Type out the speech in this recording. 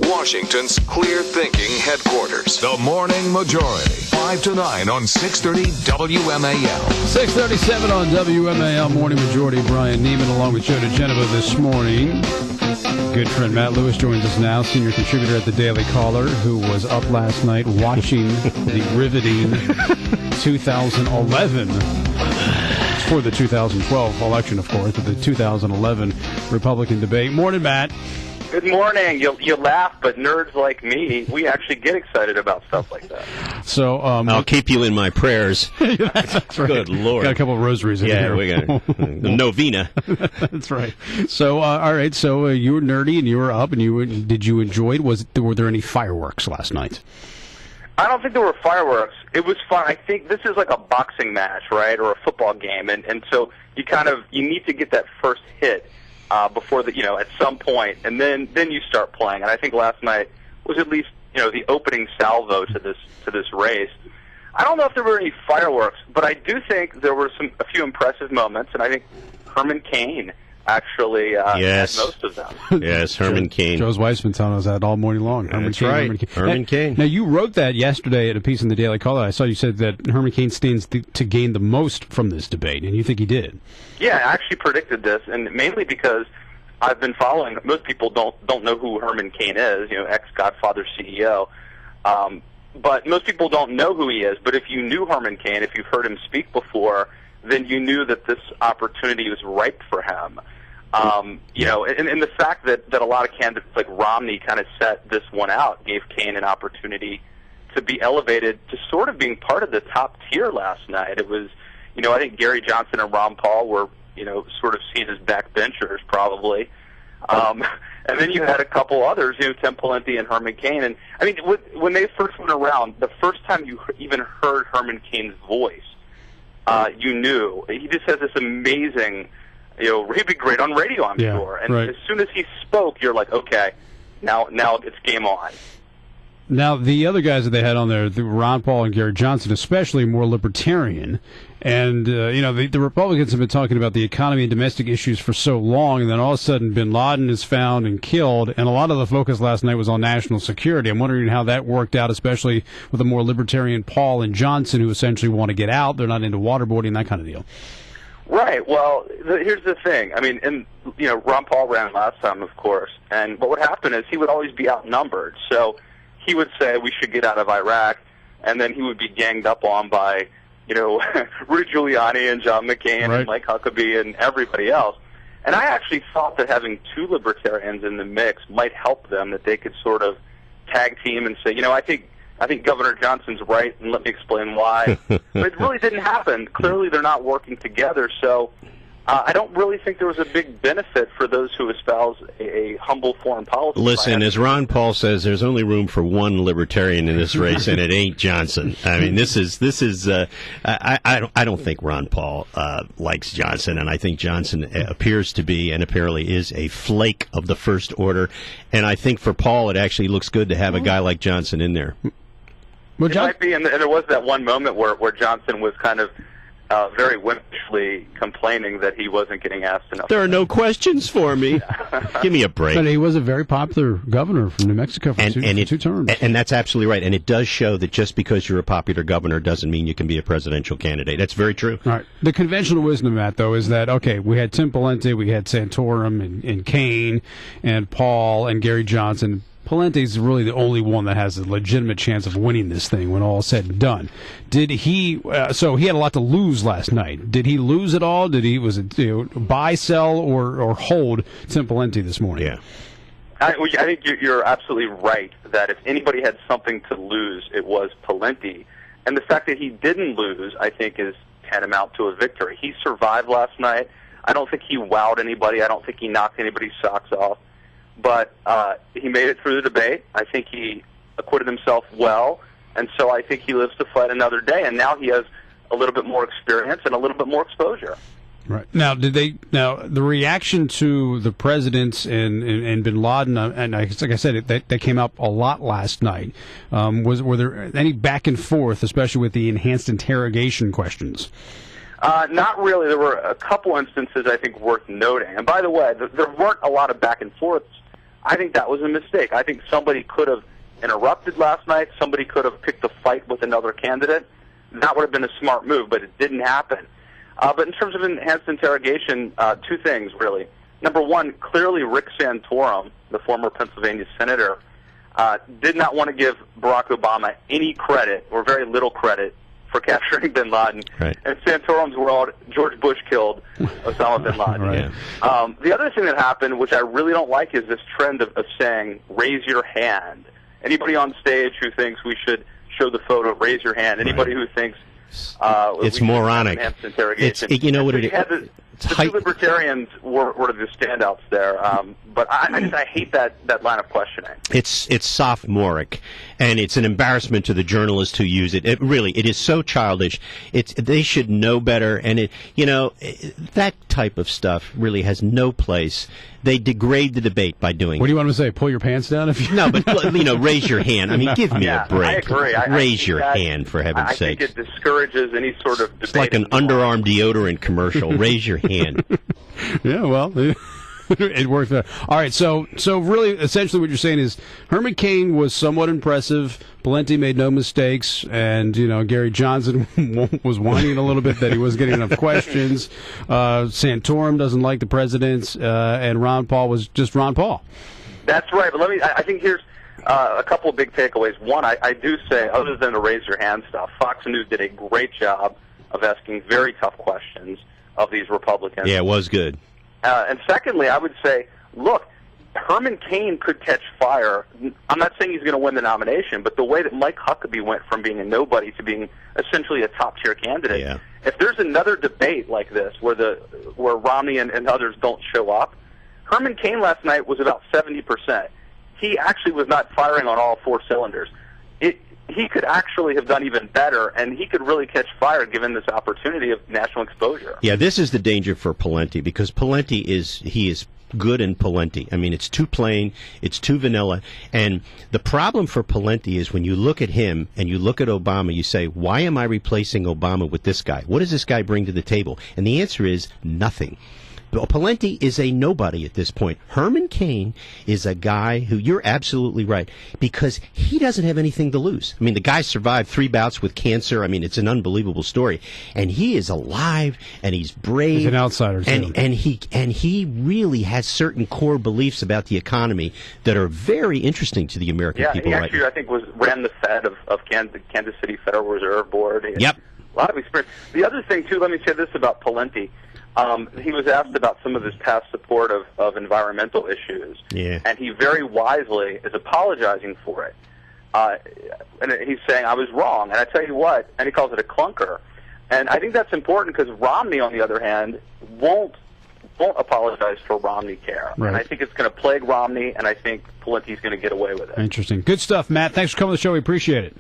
Washington's clear thinking headquarters. The Morning Majority, 5 to 9 on 630 WMAL. 637 on WMAL Morning Majority. Brian Neiman along with Joe DeGenova this morning. Good friend Matt Lewis joins us now, senior contributor at the Daily Caller, who was up last night watching the riveting 2011, for the 2012 election, of course, but the 2011 Republican debate. Morning, Matt. Good morning. You laugh, but nerds like me, we actually get excited about stuff like that. So I'll keep you in my prayers. That's right. Good Lord. Got a couple of rosaries in here. Yeah, we got the novena. That's right. So, all right. So you were nerdy and you were up, and did you enjoy it? Were there any fireworks last night? I don't think there were fireworks. It was fun. I think this is like a boxing match, right, or a football game, and so you need to get that first hit before at some point, and then you start playing. And I think last night was at least the opening salvo to this race. I don't know if there were any fireworks, but I do think there were a few impressive moments, and I think Herman Cain actually had most of them. Yes, Herman Cain. Joe's wife's been telling us that all morning long. That's right. Herman Cain. Now, you wrote that yesterday at a piece in the Daily Caller. I saw you said that Herman Cain stands to gain the most from this debate, and you think he did. Yeah, I actually predicted this, and mainly because I've been following. Most people don't know who Herman Cain is, ex-Godfather CEO. But most people don't know who he is. But if you knew Herman Cain, if you've heard him speak before, then you knew that this opportunity was ripe for him. And the fact that a lot of candidates like Romney kind of set this one out gave Cain an opportunity to be elevated to sort of being part of the top tier last night. It was, I think Gary Johnson and Ron Paul were, sort of seen as backbenchers probably. And then you had a couple others, Tim Pawlenty and Herman Cain. And I mean, when they first went around, the first time you even heard Herman Cain's voice, you knew he just has this amazing. He'd be great on radio, I'm sure. And right. As soon as he spoke, you're like, okay, now it's game on. Now, the other guys that they had on there, Ron Paul and Gary Johnson, especially more libertarian. And, the Republicans have been talking about the economy and domestic issues for so long, and then all of a sudden bin Laden is found and killed, and a lot of the focus last night was on national security. I'm wondering how that worked out, especially with the more libertarian Paul and Johnson, who essentially want to get out. They're not into waterboarding, that kind of deal. Right. Well, here's the thing. I mean, Ron Paul ran last time, of course, and what would happen is he would always be outnumbered. So he would say we should get out of Iraq, and then he would be ganged up on by, Rudy Giuliani and John McCain right. and Mike Huckabee and everybody else. And I actually thought that having two libertarians in the mix might help them, that they could sort of tag team and say, I think Governor Johnson's right, and let me explain why. But it really didn't happen. Clearly, they're not working together, so I don't really think there was a big benefit for those who espouse a humble foreign policy. Listen, as Ron Paul says, there's only room for one libertarian in this race, and it ain't Johnson. I mean, this is. I don't think Ron Paul likes Johnson, and I think Johnson appears to be, and apparently is, a flake of the first order. And I think for Paul, it actually looks good to have a guy like Johnson in there. It might be, and there was that one moment where Johnson was kind of very wimpishly complaining that he wasn't getting asked enough. There are no questions for me. Give me a break. But he was a very popular governor from New Mexico for two terms. And that's absolutely right. And it does show that just because you're a popular governor doesn't mean you can be a presidential candidate. That's very true. All right. The conventional wisdom, Matt, though, is that, okay, we had Tim Pawlenty, we had Santorum and Cain and Paul and Gary Johnson. Pawlenty is really the only one that has a legitimate chance of winning this thing when all is said and done. Did he? So he had a lot to lose last night. Did he lose it all? Was it buy, sell, or hold Tim Pawlenty this morning? Yeah, I think you're absolutely right that if anybody had something to lose, it was Pawlenty. And the fact that he didn't lose, I think, is tantamount to a victory. He survived last night. I don't think he wowed anybody. I don't think he knocked anybody's socks off. But he made it through the debate. I think he acquitted himself well, and so I think he lives to fight another day. And now he has a little bit more experience and a little bit more exposure. Right. Now, the reaction to the presidents and bin Laden, and like I said, that came up a lot last night. Were there any back and forth, especially with the enhanced interrogation questions? Not really. There were a couple instances I think worth noting. And by the way, there weren't a lot of back and forths I think that was a mistake. I think somebody could have interrupted last night. Somebody could have picked a fight with another candidate. That would have been a smart move, but it didn't happen. But in terms of enhanced interrogation, two things, really. Number one, clearly Rick Santorum, the former Pennsylvania senator, did not want to give Barack Obama any credit or very little credit for capturing bin Laden. Right. In Santorum's world, George Bush killed Osama bin Laden. Right. The other thing that happened, which I really don't like, is this trend of saying, raise your hand. Anybody on stage who thinks we should show the photo, raise your hand. Anybody who thinks it's moronic. Enhanced interrogation. You know what it is? The two libertarians were the standouts there, but I hate that line of questioning. It's sophomoric, and it's an embarrassment to the journalists who use it. It is so childish. They should know better, and that type of stuff really has no place. They degrade the debate by doing. What do you want to say? Pull your pants down if you no, but raise your hand. I mean, give me a break. I agree. Raise your hand, for heaven's sake. I think it discourages any sort of debate. It's like an underarm deodorant commercial. Raise your hand. Yeah, well, it worked there. All right, so really, essentially what you're saying is Herman Cain was somewhat impressive. Pawlenty made no mistakes, and, Gary Johnson was whining a little bit that he wasn't getting enough questions. Santorum doesn't like the president, and Ron Paul was just Ron Paul. That's right, but I think here's a couple of big takeaways. One, I do say, other than the raise your hand stuff, Fox News did a great job of asking very tough questions of these Republicans. Yeah, it was good. And secondly, I would say, look, Herman Cain could catch fire. I'm not saying he's going to win the nomination, but the way that Mike Huckabee went from being a nobody to being essentially a top-tier candidate, if there's another debate like this where Romney and others don't show up, Herman Cain last night was about 70%. He actually was not firing on all four cylinders. He could actually have done even better, and he could really catch fire given this opportunity of national exposure. Yeah, this is the danger for Pawlenty, because Pawlenty is good in Pawlenty. I mean, it's too plain, it's too vanilla, and the problem for Pawlenty is when you look at him and you look at Obama, you say, why am I replacing Obama with this guy? What does this guy bring to the table? And the answer is nothing. Pawlenty is a nobody at this point. Herman Cain is a guy who, you're absolutely right, because he doesn't have anything to lose. I mean, the guy survived 3 bouts with cancer. I mean, it's an unbelievable story. And he is alive, and he's brave. He's an outsider, too. And he really has certain core beliefs about the economy that are very interesting to the American people right now. Yeah, he actually, I think, ran the Fed of Kansas City Federal Reserve Board. Yep. A lot of experience. The other thing, too, let me say this about Pawlenty. He was asked about some of his past support of environmental issues, and he very wisely is apologizing for it. And he's saying, I was wrong, and I tell you what, and he calls it a clunker. And I think that's important because Romney, on the other hand, won't apologize for Romney care. Right. And I think it's going to plague Romney, and I think Pawlenty's going to get away with it. Interesting. Good stuff, Matt. Thanks for coming to the show. We appreciate it.